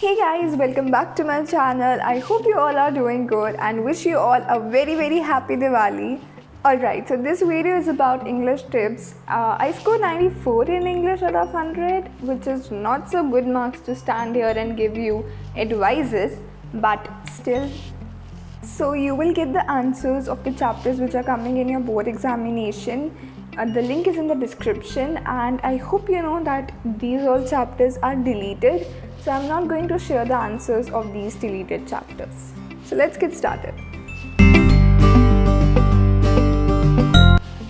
Hey guys, welcome back to my channel. I hope you all are doing good and wish you all a very happy Diwali. Alright, so this video is about English tips. I scored 94 in English out of 100, which is not so good marks to stand here and give you advices, but still. So you will get the answers of the chapters which are coming in your board examination. The link is in the description, and I hope you know that these all chapters are deleted. So I'm not going to share the answers of these deleted chapters. So let's get started.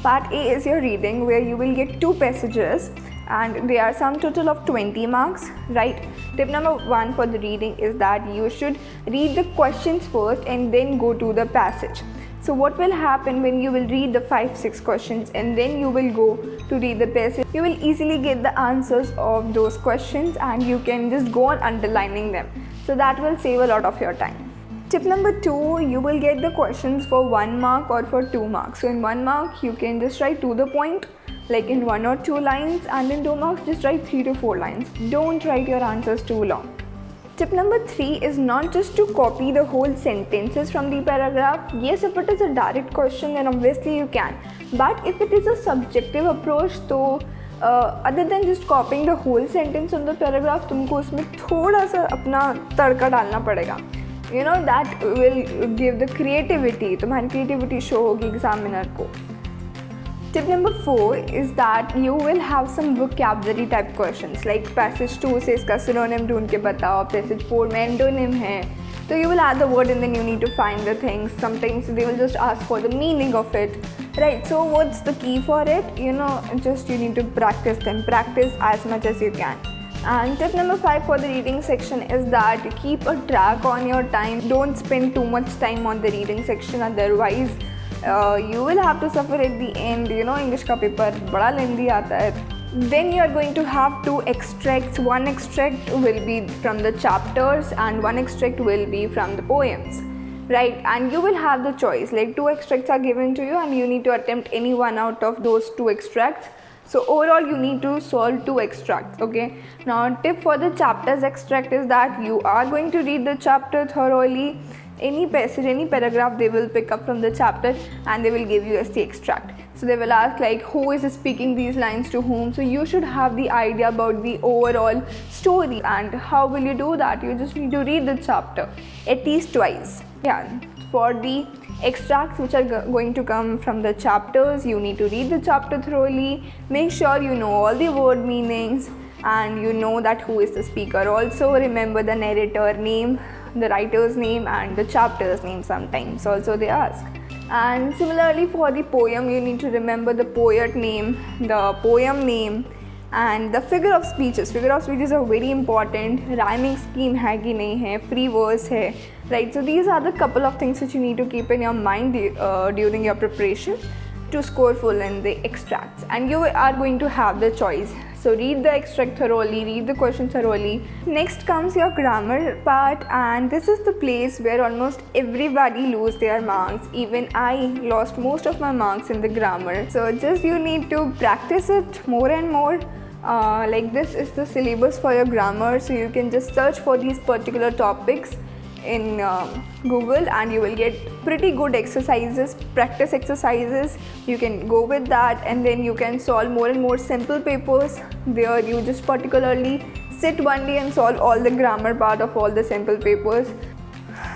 Part A is your reading, where you will get 2 passages and they are sum total of 20 marks, right? Tip number 1 for the reading is that you should read the questions first and then go to the passage. So what will happen when you will read the 5-6 questions and then you will go to read the passage, you will easily get the answers of those questions and you can just go on underlining them. So that will save a lot of your time. Tip number 2, you will get the questions for 1 mark or for 2 marks. So in 1 mark, you can just write to the point, like in 1 or 2 lines, and in 2 marks, just write 3 to 4 lines. Don't write your answers too long. Tip number 3 is not just to copy the whole sentences from the paragraph. Yes, if it is a direct question, then obviously you can. But if it is a subjective approach, so other than just copying the whole sentence on the paragraph, तुमको उसमें थोड़ा सा अपना तड़का डालना पड़ेगा. You know, that will give the creativity. तुम्हारी creativity show होगी examiner को. Tip number 4 is that you will have some vocabulary type questions, like passage 2 से इसका synonym ढूंढ के बताओ, passage 4 में antonym है. So you will add the word and then you need to find the things. Sometimes they will just ask for the meaning of it, right? So what's the key for it? You know, just you need to practice them. Practice as much as you can. And tip number 5 for the reading section is that keep a track on your time. Don't spend too much time on the reading section, otherwise you will have to suffer at the end. You know, English का paper बड़ा lengthy आता है. Then you are going to have 2 extracts. One extract will be from the chapters and one extract will be from the poems, right? And you will have the choice, like 2 extracts are given to you and you need to attempt any one out of those 2 extracts. So overall you need to solve 2 extracts, okay? Now tip for the chapters extract is that you are going to read the chapter thoroughly. Any passage, any paragraph they will pick up from the chapter and they will give you as the extract. So they will ask like who is speaking these lines to whom. So you should have the idea about the overall story. And how will you do that? You just need to read the chapter at least twice. Yeah, for the extracts which are going to come from the chapters, you need to read the chapter thoroughly. Make sure you know all the word meanings and you know that who is the speaker. Also remember the narrator name, the writer's name and the chapter's name sometimes also they ask. And similarly for the poem, you need to remember the poet name, the poem name and the figure of speeches. Figure of speeches are very important. Rhyming scheme है कि नहीं है, free verse है, right? So these are the couple of things which you need to keep in your mind during your preparation to score full in the extracts. And you are going to have the choice. So read the extract thoroughly, read the question thoroughly. Next comes your grammar part, and this is the place where almost everybody lose their marks. Even I lost most of my marks in the grammar. So just you need to practice it more and more. Like this is the syllabus for your grammar, so you can just search for these particular topics in Google and you will get pretty good exercises, practice exercises. You can go with that and then you can solve more and more simple papers. There you just particularly sit one day and solve all the grammar part of all the simple papers.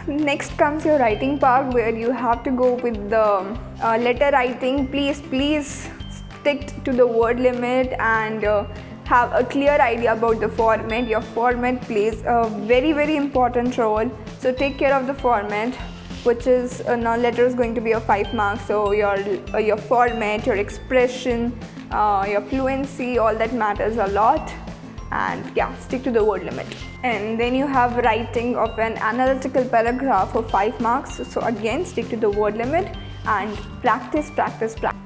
Next comes your writing part, where you have to go with the letter writing. Please stick to the word limit and have a clear idea about the format. Your format plays a very important role. So take care of the format, which is now letter is going to be a 5 marks. So your format, your expression, your fluency, all that matters a lot. And yeah, stick to the word limit. And then you have writing of an analytical paragraph for 5 marks. So again, stick to the word limit and practice.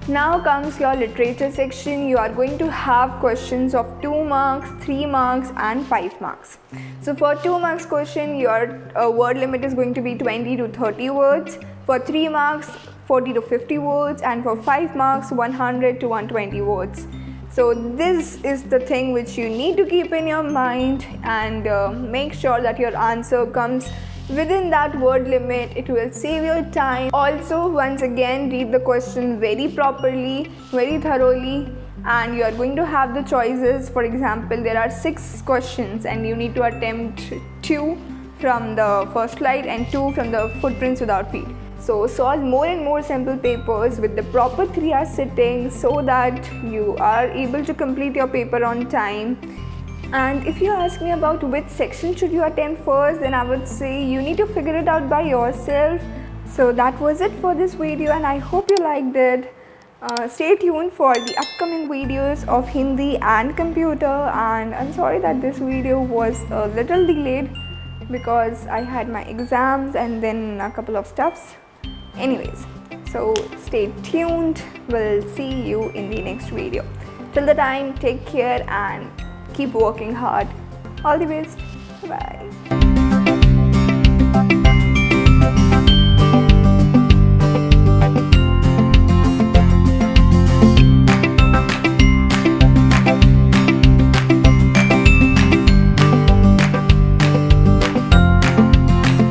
Now comes your literature section. You are going to have questions of 2 marks, 3 marks and 5 marks. So for 2 marks question, your word limit is going to be 20 to 30 words. For 3 marks, 40 to 50 words, and for 5 marks, 100 to 120 words. So this is the thing which you need to keep in your mind, and make sure that your answer comes within that word limit. It will save your time. Also, once again, read the question very properly, very thoroughly, and you are going to have the choices. For example, there are 6 questions and you need to attempt 2 from the first slide and 2 from the footprints without feet. So solve more and more sample papers with the proper 3-hour sitting so that you are able to complete your paper on time. And if you ask me about which section should you attempt first, then I would say you need to figure it out by yourself. So that was it for this video, and I hope you liked it. Stay tuned for the upcoming videos of Hindi and computer, and I'm sorry that this video was a little delayed because I had my exams and then a couple of stuffs. Anyways, so stay tuned. We'll see you in the next video. Till the time, take care and keep working hard. All the best. Bye.